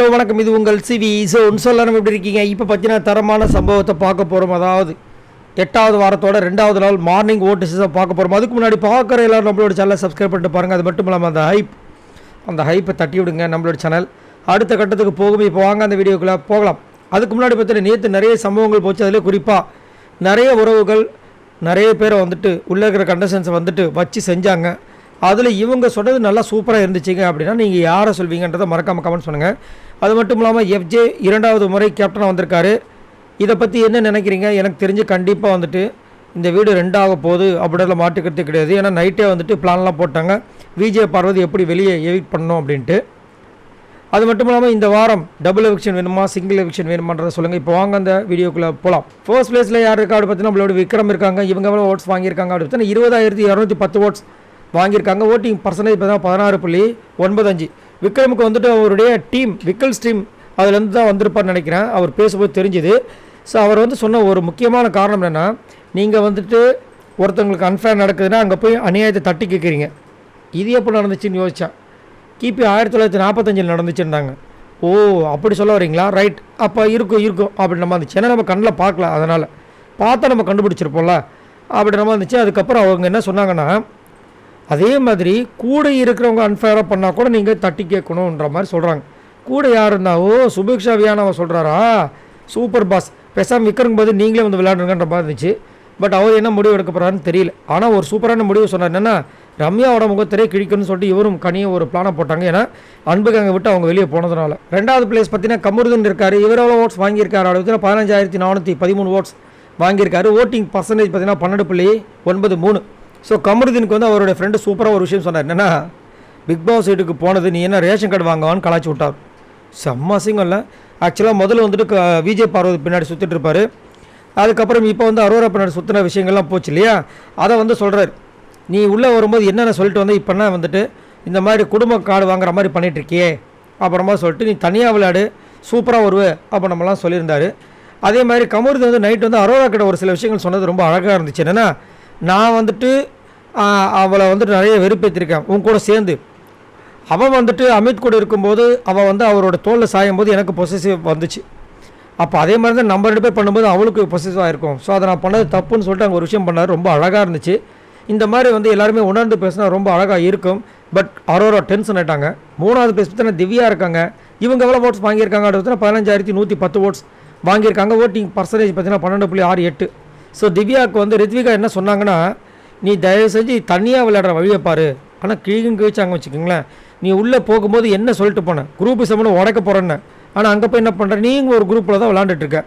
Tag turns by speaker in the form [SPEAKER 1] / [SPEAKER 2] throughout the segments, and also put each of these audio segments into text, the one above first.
[SPEAKER 1] Hello வணக்கம், இது உங்கள் சிவி. ஸோ சொல்லணும் எப்படி இருக்கீங்க? இப்போ பார்த்தீங்கன்னா தரமான சம்பவத்தை பார்க்க போகிறோம். அதாவது 8வது வாரத்தோட 2வது நாள் மார்னிங் ஓட்டு பார்க்க போகிறோம். அதுக்கு முன்னாடி பார்க்குற எல்லோரும் நம்மளோட சேனலை சப்ஸ்கிரைப் பண்ணிட்டு பாருங்கள். அது மட்டும் இல்லாமல் அந்த ஹைப்பை தட்டி விடுங்க. நம்மளோட சேனல் அடுத்த கட்டத்துக்கு போகும். இப்போ வாங்க அந்த வீடியோக்குள்ளே போகலாம். அதுக்கு முன்னாடி பார்த்தீங்கன்னா நேற்று நிறைய சம்பவங்கள் போச்சு. அதில் குறிப்பாக நிறைய உறவுகள் நிறைய பேரை வந்துட்டு உள்ளே இருக்கிற கண்டஸ்டன்ஸை வந்துட்டு வச்சு செஞ்சாங்க. அதில் இவங்க சொன்னது நல்லா சூப்பராக இருந்துச்சுங்க. அப்படின்னா நீங்கள் யாரை சொல்வீங்கன்றதை மறக்காமல் கமெண்ட் பண்ணுங்கள். அது மட்டும் இல்லாமல் FJ 2வது முறை கேப்டனாக வந்திருக்காரு. இதை பற்றி என்ன நினைக்கிறீங்க? எனக்கு தெரிஞ்சு கண்டிப்பாக வந்துட்டு இந்த வீடு 2 ஆக போகுது அப்படின்லாம் மாட்டுக்கிறதே கிடையாது. ஏன்னா நைட்டே வந்துட்டு பிளான்லாம் போட்டாங்க, விஜய் பார்வதி எப்படி வெளியே எவிக்ட் பண்ணணும் அப்படின்ட்டு. அது மட்டும் இல்லாமல் இந்த வாரம் டபுள் எவிக்ஷன் வேணுமா சிங்கிள் எவிக்ஷன் வேணுமான்றதை சொல்லுங்கள். இப்போ வாங்க அந்த வீடியோக்குள்ளே போகலாம். ஃபர்ஸ்ட் பிளேஸில் யார் இருக்கா அப்படி பார்த்தீங்கன்னா நம்மளோட விக்ரம் இருக்காங்க. இவங்க எவ்வளோ ஓட்ஸ் வாங்கியிருக்காங்க அப்படி பார்த்தீங்கன்னா 20,210 ஓட்ஸ் வாங்கியிருக்காங்க. ஓட்டிங் பர்சன்டேஜ் பார்த்தீங்கன்னா 16.95. விக்ரமுக்கு வந்துட்டு அவருடைய டீம் விக்கல்ஸ் டீம் அதுலேருந்து தான் வந்திருப்பார்னு நினைக்கிறேன். அவர் பேசும்போது தெரிஞ்சுது. ஸோ அவர் வந்து சொன்ன ஒரு முக்கியமான காரணம் என்னென்னா, நீங்கள் வந்துட்டு ஒருத்தவங்களுக்கு அன்ஃபேர் நடக்குதுன்னா அங்கே போய் அநியாயத்தை தட்டி கேட்குறீங்க. இது எப்போ நடந்துச்சுன்னு யோசித்தேன். கிபி 1945 நடந்துச்சுருந்தாங்க. ஓ அப்படி சொல்ல வரீங்களா? ரைட், அப்போ இருக்கும் அப்படி நம்ம இருந்துச்சு. ஏன்னா நம்ம கண்ணில் பார்க்கல, அதனால் பார்த்தா நம்ம கண்டுபிடிச்சிருப்போம்ல அப்படி நம்ம இருந்துச்சு. அதுக்கப்புறம் அவங்க என்ன சொன்னாங்கன்னா, அதே மாதிரி கூட இருக்கிறவங்க அன்ஃபேராக பண்ணால் கூட நீங்கள் தட்டி கேட்கணுன்ற மாதிரி சொல்கிறாங்க. கூட யார் இருந்தால், ஓ சுபிக்ஷா வியானவ சொல்கிறாரா, சூப்பர் பாஸ், பெசாம விக்ரம் போது நீங்களே வந்து விளையாடுங்கன்ற மாதிரி இருந்துச்சு. பட் அவர் என்ன முடிவு எடுக்க போகிறாருன்னு தெரியல. ஆனால் ஒரு சூப்பரான முடிவு சொன்னார். என்னென்னா, ரம்யாவோட முகத்திலே கிழிக்கணும்னு சொல்லிட்டு இவரும் கனியும் ஒரு பிளானை போட்டாங்க. ஏன்னா அன்புக்கு அங்கே விட்டு அவங்க வெளியே போனதுனால. 2வது பிளேஸ் பார்த்தீங்கன்னா கமருதன் இருக்கார். இவர் எவ்வளோ ஓட்ஸ் வாங்கியிருக்காரு அப்படின்னு 15,413 ஓட்ஸ் வாங்கியிருக்காரு. ஓட்டிங் பர்சன்டேஜ் பார்த்தீங்கன்னா 12.93. ஸோ கமருதீனுக்கு வந்து அவருடைய ஃப்ரெண்டு சூப்பராக ஒரு விஷயம் சொன்னார். என்னென்னா, பிக் பாஸ் வீட்டுக்கு போனது நீ என்ன ரேஷன் கார்டு வாங்குவான்னு கலாச்சி விட்டார். செம்ம அசிங்கம் இல்லை. ஆக்சுவலாக முதல்ல வந்துட்டு விஜய் பார்வதி பின்னாடி சுற்றிட்டு இருப்பார். அதுக்கப்புறம் இப்போ வந்து அரோரா பின்னாடி சுற்றின விஷயங்கள்லாம் போச்சு இல்லையா, அதை வந்து சொல்கிறார். நீ உள்ளே வரும்போது என்னென்ன சொல்லிட்டு வந்து இப்போனா வந்துட்டு இந்த மாதிரி குடும்ப கார்டு வாங்குற மாதிரி பண்ணிகிட்ருக்கியே அப்புறமா சொல்லிட்டு நீ தனியாக விளையாடு சூப்பராக வருவே அப்போ நம்மலாம் சொல்லியிருந்தார். அதே மாதிரி கமருதீன் வந்து நைட் வந்து அரோரா கிட்ட ஒரு சில விஷயங்கள் சொன்னது ரொம்ப அழகாக இருந்துச்சு. என்னென்னா, நான் வந்துட்டு அவளை வந்துட்டு நிறைய வெறுப்பேற்றிருக்கேன் உன் கூட சேர்ந்து. அவன் வந்துட்டு அமித் கூட இருக்கும்போது அவள் வந்து அவரோட தோளில் சாயும் போது எனக்கு பொசசிவ் வந்துச்சு. அப்போ அதே மாதிரி தான் நம்ம 2 பேர் பண்ணும்போது அவளுக்கு பொசசிவாக இருக்கும். ஸோ அதை நான் பண்ணது தப்புன்னு சொல்லிட்டு அங்கே ஒரு விஷயம் பண்ணார். ரொம்ப அழகாக இருந்துச்சு. இந்த மாதிரி வந்து எல்லாருமே உணர்ந்து பேசினா ரொம்ப அழகாக இருக்கும். பட் அரோரா டென்ஷன் ஆகிட்டாங்க. 3வது பிளேஸ் பார்த்தீங்கன்னா திவ்யா இருக்காங்க. இவங்க எவ்வளோ ஓட்ஸ் வாங்கியிருக்காங்க அப்படின்னு 15,110 ஓட்ஸ் வாங்கியிருக்காங்க. ஓட்டிங் பர்சன்டேஜ் பார்த்தீங்கன்னா 12.68. ஸோ திவ்யாவுக்கு வந்து ரித்விகா என்ன சொன்னாங்கன்னா, நீ தயவு செஞ்சு தனியாக விளையாடுற வழியை பாரு. ஆனால் கிழிச்சாங்க வச்சுக்கோங்களேன். நீ உள்ளே போகும்போது என்ன சொல்லிட்டு போனேன், குரூப் இசம்னு உடைக்க போகிறேன்னு. ஆனால் அங்கே போய் என்ன பண்ணுற, நீங்கள் ஒரு குரூப்பில் தான் விளாண்டுட்டுருக்க.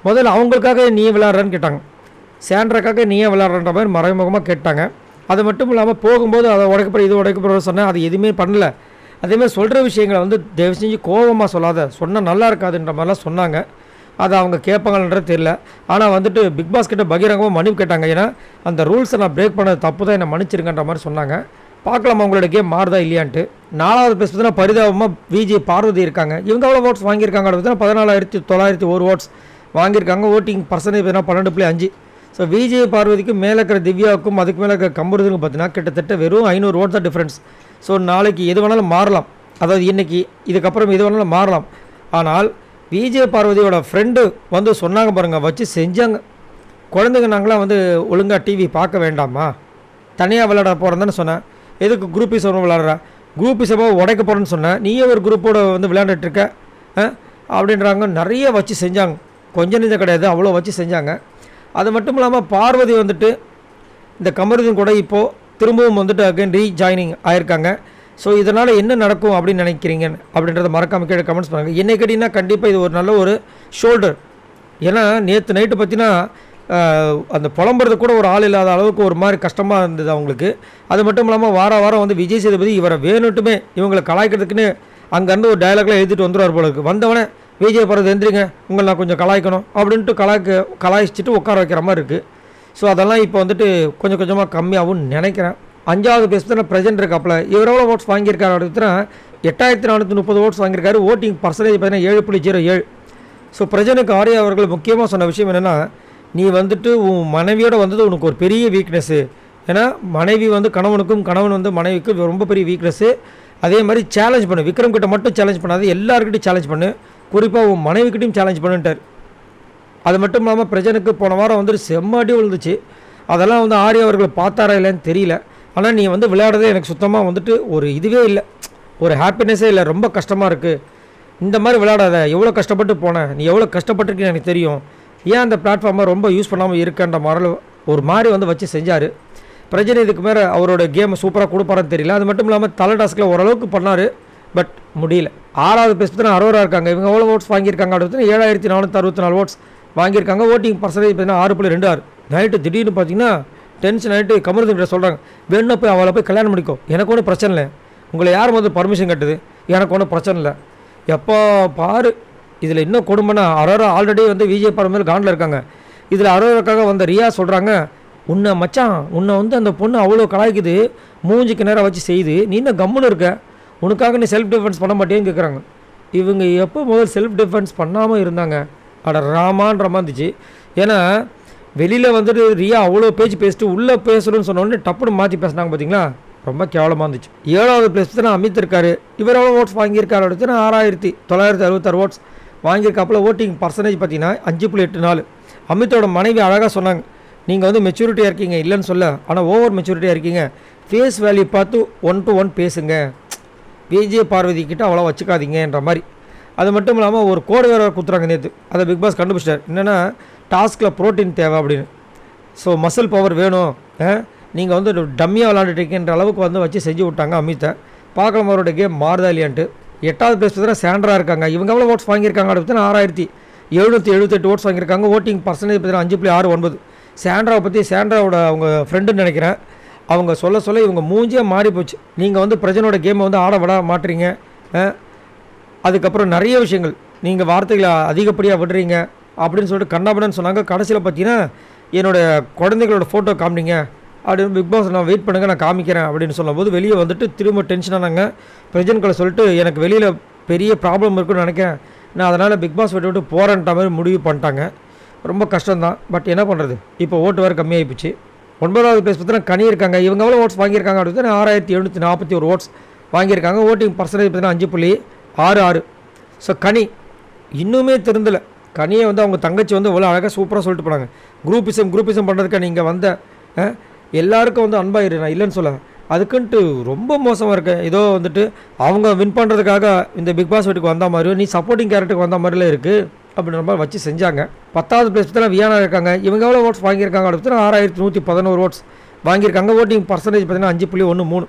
[SPEAKER 1] முதல்ல அவங்களுக்காக நீ விளையாடுறேன்னு கேட்டாங்க. சேண்ட்ராக்காக நீயே விளையாடுறன்ற மாதிரி மறைமுகமாக கேட்டாங்க. அது மட்டும் இல்லாமல் போகும்போது அதை உடைக்கப்படுற இது உடைக்கப்படுற சொன்னேன். அது எதுவுமே பண்ணல. அதேமாதிரி சொல்கிற விஷயங்களை வந்து தயவு செஞ்சு கோபமாக சொல்லாத, சொன்னால் நல்லா இருக்காதுன்ற மாதிரிலாம் சொன்னாங்க. அதை அவங்க கேட்பாங்கன்றது தெரியல. ஆனால் வந்துட்டு பிக் பாஸ் கிட்ட பகிரங்கமாக மன்னிப்பு கேட்டாங்க. ஏன்னா அந்த ரூல்ஸை நான் பிரேக் பண்ணது தப்பு தான், என்னை மன்னிச்சிருங்கன்ற மாதிரி சொன்னாங்க. பார்க்கலாம் அவங்களோட கேம் மாறுதா இல்லையான்ட்டு. 4வது பிளேஸ் பார்த்தீங்கன்னா பரிதாபமாக விஜய் பார்வதி இருக்காங்க. இவங்க எவ்வளோ ஓட்ஸ் வாங்கியிருக்காங்க அப்படின்னு 14,901 ஓட்ஸ் வாங்கியிருக்காங்க. ஓட்டிங் பர்சன்டேஜ் பார்த்தீங்கன்னா 12.5. ஸோ விஜய் பார்வதிக்கு மேலே இருக்கிற திவ்யாவுக்கும் அதுக்கு மேலே இருக்கிற கமருதனுக்கும் பார்த்தீங்கன்னா கிட்டத்தட்ட வெறும் 500 ஓட்ஸ் தான் டிஃப்ரென்ஸ். ஸோ நாளைக்கு எது வேணாலும் மாறலாம். அதாவது இன்றைக்கி இதுக்கப்புறம் எது வேணாலும் மாறலாம். ஆனால் விஜய் பார்வதியோட ஃப்ரெண்டு வந்து சொன்னாங்க பாருங்கள், வச்சு செஞ்சாங்க. குழந்தைங்க நாங்களாம் வந்து ஒழுங்காக டிவி பார்க்க வேண்டாமா, தனியாக விளையாட போகிறேன்னு தானே சொன்னேன். எதுக்கு குரூப் இசம் விளையாடுறா, குரூப் இசமாக உடைக்க போகிறேன்னு சொன்னேன், நீயே ஒரு குரூப்போடு வந்து விளையாண்டுட்ருக்க அப்படின்றாங்க. நிறைய வச்சு செஞ்சாங்க, கொஞ்சம் நெஞ்சம் கிடையாது, அவ்வளோ வச்சு செஞ்சாங்க. அது மட்டும் இல்லாமல் பார்வதி வந்துட்டு இந்த கமருதீன் கூட இப்போது திரும்பவும் வந்துட்டு அகைன் ரீஜாயினிங் ஆயிருக்காங்க. ஸோ இதனால் என்ன நடக்கும் அப்படின்னு நினைக்கிறீங்க அப்படின்றத மறக்காமல் கீழே கமெண்ட்ஸ் பண்ணுங்கள். என்னை கேட்டிங்கன்னா கண்டிப்பாக இது ஒரு நல்ல ஒரு ஷோல்டர். ஏன்னா நேற்று நைட்டு பார்த்தீங்கன்னா அந்த புலம்புறது கூட ஒரு ஆள் இல்லாத அளவுக்கு ஒரு மாதிரி கஷ்டமாக இருந்தது அவங்களுக்கு. அது மட்டும் இல்லாமல் வாரம் வந்து விஜய் சேதுபதி இவரை வேணுட்டுமே இவங்களை கலாய்க்கிறதுக்குன்னு அங்கேருந்து ஒரு டயலாக்லாம் எழுதிட்டு வந்துடுவார் போல இருக்குது. வந்தவனே விஜய் பார்வதி எந்திரிங்க உங்களை நான் கொஞ்சம் கலாய்க்கணும் அப்படின்ட்டு கலாய்ச்சிட்டு உட்கார வைக்கிற மாதிரி இருக்குது. ஸோ அதெல்லாம் இப்போ வந்துட்டு கொஞ்சம் கொஞ்சமாக கம்மியாகும்னு நினைக்கிறேன். 5வது பேஸ் தான் ப்ரெசென்ட் இருக்காப்புல. இவர் எவ்வளோ ஓட்ஸ் வாங்கியிருக்காரு அப்படின்னா 8,430 ஓட்ஸ் வாங்கியிருக்காரு. ஓட்டிங் பர்சன்டேஜ் பார்த்தீங்கன்னா 7.07. ஸோ பிரஜனுக்கு ஆர்யா அவர்கள் முக்கியமாக சொன்ன விஷயம் என்னென்னா, நீ வந்துட்டு உன் மனைவியோடு வந்தது உனக்கு ஒரு பெரிய வீக்னஸ்ஸு. ஏன்னா மனைவி வந்து கணவனுக்கும் கணவன் வந்து மனைவிக்கும் ரொம்ப பெரிய வீக்னஸ்ஸு. அதே மாதிரி சேலஞ்ச் பண்ணு, விக்ரம் கிட்ட மட்டும் சேலஞ்ச் பண்ணாது, எல்லாருக்கிட்டையும் சேலஞ்ச் பண்ணு, குறிப்பாக உன் மனைவிக்கிட்டையும் சேலஞ்ச் பண்ணுன்ட்டார். அது மட்டும் இல்லாமல் பிரஜனுக்கு போன வாரம் வந்துட்டு செம்மடி விழுந்துச்சு. அதெல்லாம் வந்து ஆர்யா அவர்கள் பார்த்தாரா இல்லைன்னு தெரியல. ஆனால் நீ வந்து விளையாடுறதே எனக்கு சுத்தமாக வந்துட்டு ஒரு இதுவே இல்லை, ஒரு ஹாப்பினஸ்ஸே இல்லை, ரொம்ப கஷ்டமாக இருக்குது. இந்த மாதிரி விளையாடாத, எவ்வளோ கஷ்டப்பட்டு போனேன், நீ எவ்வளோ கஷ்டப்பட்டுருக்கீன்னு எனக்கு தெரியும், ஏன் அந்த பிளாட்ஃபார்மை ரொம்ப யூஸ் பண்ணாமல் இருக்கன்ற மாதிரி ஒரு மாதிரி வந்து வச்சு செஞ்சார். பிரஜனை இதுக்கு மேலே அவரோட கேமை சூப்பராக கொடுப்பாரான்னு தெரியல. அது மட்டும் இல்லாமல் தலை டாஸ்கில் ஓரளவுக்கு பண்ணார், பட் முடியல. 6வது பிளேஸ் பார்த்தீங்கன்னா அரோரா இருக்காங்க. இவங்க எவ்வளோ ஓட்ஸ் வாங்கியிருக்காங்க அப்படின்னு 7464 ஓட்ஸ் வாங்கியிருக்காங்க. ஓட்டிங் பர்சன்டேஜ் பார்த்தீங்கன்னா 6.26. நைட்டு திடீர்னு பார்த்தீங்கன்னா டென்ஷன் ஆகிட்டு கமருதுங்கிட்ட சொல்கிறாங்க, வேணும்னா போய் அவளை போய் கல்யாணம் பண்ணிக்கோ, எனக்கு ஒன்றும் பிரச்சனை இல்லை, உங்களை யார் முதல் பர்மிஷன் கட்டுது, எனக்கு ஒன்றும் பிரச்சனை இல்லை. எப்போ பாரு இதில் இன்னும் கொடுமைன்னா அரோரா ஆல்ரெடி வந்து விஜய் படம் மேலே காண்டில் இருக்காங்க. இதில் அரோராக்காக வந்த ரியா சொல்கிறாங்க, உன்னை மச்சான் உன்னை வந்து அந்த பொண்ணு அவ்வளோ கலாய்க்குது, மூஞ்சிக்கு நேரம் வச்சு செய்யுது, நீ இன்னும் கம்முன்னு இருக்க, உனக்காக நீ செல்ஃப் டிஃபென்ஸ் பண்ண மாட்டேன்னு கேட்குறாங்க. இவங்க எப்போ முதல் செல்ஃப் டிஃபென்ஸ் பண்ணாமல் இருந்தாங்க, அட ராமான்ற மாதிரி இருந்துச்சு. ஏன்னா வெளியில் வந்துட்டு ரியா அவ்வளோ பேசிட்டு உள்ளே பேசணும்னு சொன்னோடனே டப்புன்னு மாற்றி பேசினாங்க பார்த்தீங்களா, ரொம்ப கேவலமாக இருந்துச்சு. 7வது பிளேஸ் தான் அமித் இருக்கார். இவர் எவ்வளோ ஓட்ஸ் வாங்கியிருக்காரு அப்படின்னா 6966 ஓட்ஸ் வாங்கியிருக்காப்புல. ஓட்டிங் பர்சன்டேஜ் பார்த்தீங்கன்னா 5.84. அமித்தோட மனைவி அழகாக சொன்னாங்க, நீங்கள் வந்து மெச்சூரிட்டியாக இருக்கீங்க இல்லைன்னு சொல்ல, ஆனால் ஓவர் மெச்சூரிட்டியாக இருக்கீங்க, ஃபேஸ் வேல்யூ பார்த்து 1 to 1 பேசுங்க, விஜய் பார்வதி கிட்ட அவ்வளோ வச்சுக்காதீங்கன்ற மாதிரி. அது மட்டும் இல்லாமல் ஒரு கோடு வேறு கொடுத்துறாங்க நேற்று, அதை பிக் பாஸ் கண்டுபிடிச்சிட்டார். என்னென்னா டாஸ்கில் ப்ரோட்டீன் தேவை அப்படின்னு, ஸோ மசில் பவர் வேணும், நீங்கள் வந்து டம்மியாக விளாண்டுட்டீங்கன்ற அளவுக்கு வந்து வச்சு செஞ்சு விட்டாங்க அமித்தை. பார்க்கலாம் அவரோட கேம் மாறுதா இல்லையான்ட்டு. 8வது பிளேஸ் பார்த்தா சாண்ட்ரா இருக்காங்க. இவங்க எவ்வளோ ஓட்ஸ் வாங்கியிருக்காங்க அப்படின்னு 6778 ஓட்ஸ் வாங்கியிருக்காங்க. ஓட்டிங் பர்சன்டேஜ் பார்த்தீங்கன்னா 5.69. சாண்ட்ராவை பற்றி சாண்ட்ராவோட அவங்க ஃப்ரெண்டுன்னு நினைக்கிறேன், அவங்க சொல்ல இவங்க மூஞ்சியாக மாறி போச்சு. நீங்கள் வந்து பிரஜனோட கேமை வந்து ஆட விட மாட்டுறீங்க, அதுக்கப்புறம் நிறைய விஷயங்கள் நீங்கள் வார்த்தைகளை அதிகப்படியாக விடுறீங்க அப்படின்னு சொல்லிட்டு கண்ணாபண்ணன்னு சொன்னாங்க. கடைசியில் பார்த்தீங்கன்னா என்னோடய குழந்தைகளோட ஃபோட்டோ காமிங்க அப்படின்னு பிக் பாஸ் நான் வெயிட் பண்ணுங்கள் நான் காமிக்கிறேன் அப்படின்னு சொல்லும்போது வெளியே வந்துட்டு திரும்ப டென்ஷனானாங்க. பிரஜன்களை சொல்லிட்டு எனக்கு வெளியில் பெரிய ப்ராப்ளம் இருக்குன்னு நினைக்கிறேன், நான் அதனால் பிக் பாஸ் விட்டு போகிறேன்ற மாதிரி முடிவு பண்ணிட்டாங்க. ரொம்ப கஷ்டம்தான், பட் என்ன பண்ணுறது, இப்போ ஓட்டு வேறு கம்மியாகி போச்சு. 9வது பிளேஸ் பார்த்தீங்கன்னா கனி இருக்காங்க. இவங்க எவ்வளோ ஓட்ஸ் வாங்கியிருக்காங்க அப்படின்னு 6741 ஓட்ஸ் வாங்கியிருக்காங்க. ஓட்டிங் பர்சன்டேஜ் பார்த்தீங்கன்னா 5.66. ஸோ கனி இன்னுமே திருந்தலை. கனியை வந்து அவங்க தங்கச்சி வந்து இவ்வளோ அழகாக சூப்பராக சொல்லிட்டு போனாங்க, குரூப்பிசம் பண்ணுறதுக்காக நீங்கள் வந்த எல்லாருக்கும் வந்து அன்பாயிரு, நான் இல்லைன்னு சொல்ல, அதுக்குன்ட்டு ரொம்ப மோசமாக இருக்க, ஏதோ வந்துட்டு அவங்க வின் பண்ணுறதுக்காக இந்த பிக் பாஸ் வீட்டுக்கு வந்த மாதிரியும் நீ சப்போர்ட்டிங் கேரக்டருக்கு வந்த மாதிரிலாம் இருக்குது அப்படின்ற மாதிரி வச்சு செஞ்சாங்க. 10வது பிளேஸ் பார்த்தீங்கன்னா வியானா இருக்காங்க. இவங்க எவ்வளோ ஓட்ஸ் வாங்கியிருக்காங்க அப்படின்னு 6111 ஓட்ஸ் வாங்கியிருக்காங்க. ஓட்டிங் பர்சன்டேஜ் பார்த்தீங்கன்னா 5.13.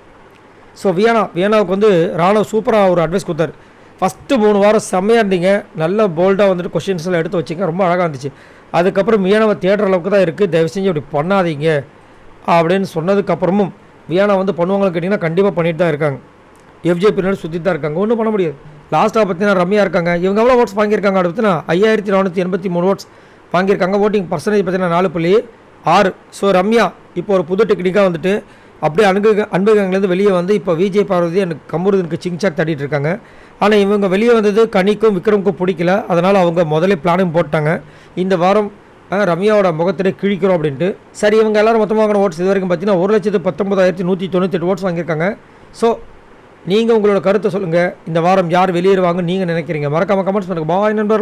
[SPEAKER 1] ஸோ வியானாவுக்கு வந்து ராணுவ சூப்பராக ஒரு அட்வைஸ் கொடுத்தாரு. ஃபஸ்ட்டு 3 வாரம் செம்மையாக இருந்தீங்க, நல்ல போல்டாக வந்துட்டு கொஷின்ஸ்லாம் எடுத்து வச்சிங்க, ரொம்ப அழகாக இருந்துச்சு. அதுக்கப்புறம் வியானாவை தேடுற அளவுக்கு தான் இருக்குது, தயவு செஞ்சு அப்படி பண்ணாதீங்க அப்படின்னு சொன்னதுக்கப்புறமும் வியானா வந்து பண்ணுவாங்கன்னு கேட்டிங்கன்னா கண்டிப்பாக பண்ணிட்டு தான் இருக்காங்க. எஃப்ஜே பின்னாடி சுற்றிட்டு தான் இருக்காங்க, ஒன்றும் பண்ண முடியாது. லாஸ்ட்டாக பார்த்தீங்கன்னா ரம்யா இருக்காங்க. இவங்க எவ்வளோ ஓட்ஸ் வாங்கியிருக்காங்க அப்படின்னா 5483 ஓட்ஸ் வாங்கியிருக்காங்க. ஓட்டிங் பர்சன்டேஜ் பார்த்தீங்கன்னா 4.6. ஸோ ரம்யா இப்போ ஒரு புது டெக்னிக்காக வந்துட்டு அப்படியே அன்பகங்கலேருந்து வெளியே வந்து இப்போ விஜய் பார்வதி எனக்கு கமருதனுக்கு சிங்சாக் தட்டிகிட்டு இருக்காங்க. ஆனால் இவங்க வெளியே வந்தது கனிக்கும் விக்ரமுக்கும் பிடிக்கல, அதனால் அவங்க முதலே பிளானும் போட்டாங்க, இந்த வாரம் ரம்யாவோட முகத்திலே கிழிக்கிறோம் அப்படின்ட்டு. சரி, இவங்க எல்லோரும் மொத்தமாக வாங்கின ஓட்ஸ் இது வரைக்கும் பார்த்தீங்கன்னா 1,19,198 ஓட்ஸ் வாங்கியிருக்காங்க. ஸோ நீங்கள் உங்களோட கருத்தை சொல்லுங்கள், இந்த வாரம் யார் வெளியேறுவாங்கன்னு நீங்கள் நினைக்கிறீங்க? மறக்காமல் கமெண்ட்ஸ் பண்ணுங்கள். பாய் நண்பர்கள்.